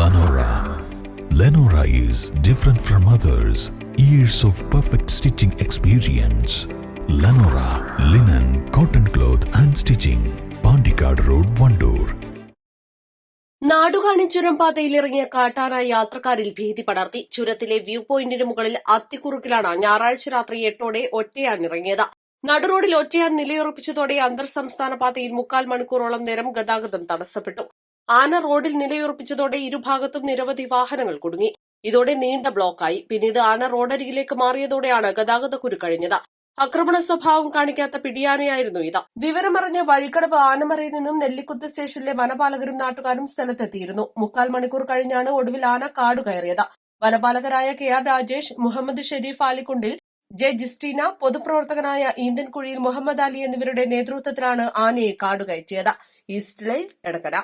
Lenora. Lenora is different from others. Years of perfect stitching experience. Lenora linen, cotton cloth and stitching. Pandikad Road, Vandoor. Nadukani ചുരം പാതയിലിറങ്ങിയ കാട്ടാന യാത്രക്കാരിൽ ഭീതി പടർത്തി. ചുരത്തിലെ view പോയിന്റിന് മുകളിൽ അത്തിക്കുറുക്കിലാണ് ഞായറാഴ്ച രാത്രി 8ഓടെ ഒറ്റയാൻ ഇറങ്ങിയത്. നടുറോഡിൽ ഒറ്റയാൻ നിലയുറപ്പിച്ചതോടെ അന്തർ സംസ്ഥാന പാതയിൽ 3/4 മണിക്കൂറോളം നേരം ഗതാഗതം തടസ്സപ്പെട്ടു. ആന റോഡിൽ നിലയുറപ്പിച്ചതോടെ ഇരുഭാഗത്തും നിരവധി വാഹനങ്ങൾ കുടുങ്ങി. ഇതോടെ നീണ്ട ബ്ലോക്കായി. പിന്നീട് ആന റോഡരികിലേക്ക് മാറിയതോടെയാണ് ഗതാഗതക്കുരുക്കഴിഞ്ഞത്. ആക്രമണ സ്വഭാവം കാണിക്കാത്ത പിടിയാനയായിരുന്നു ഇത്. വിവരമറിഞ്ഞ വഴിക്കടവ് ആനമറയിൽ നിന്നും നെല്ലിക്കുത്ത് സ്റ്റേഷനിലെ വനപാലകരും നാട്ടുകാരും സ്ഥലത്തെത്തിയിരുന്നു. 3/4 മണിക്കൂർ കഴിഞ്ഞാണ് ഒടുവിൽ ആന കാട് കയറിയത്. വനപാലകരായ KR രാജേഷ്, മുഹമ്മദ് ഷെരീഫ് ആലിക്കുണ്ടിൽ, ജെ ജിസ്റ്റീന, പൊതുപ്രവർത്തകനായ ഈന്തൻകുഴിയിൽ മുഹമ്മദ് അലി എന്നിവരുടെ നേതൃത്വത്തിലാണ് ആനയെ കാടുകയറ്റിയത്. East live, Edakkara.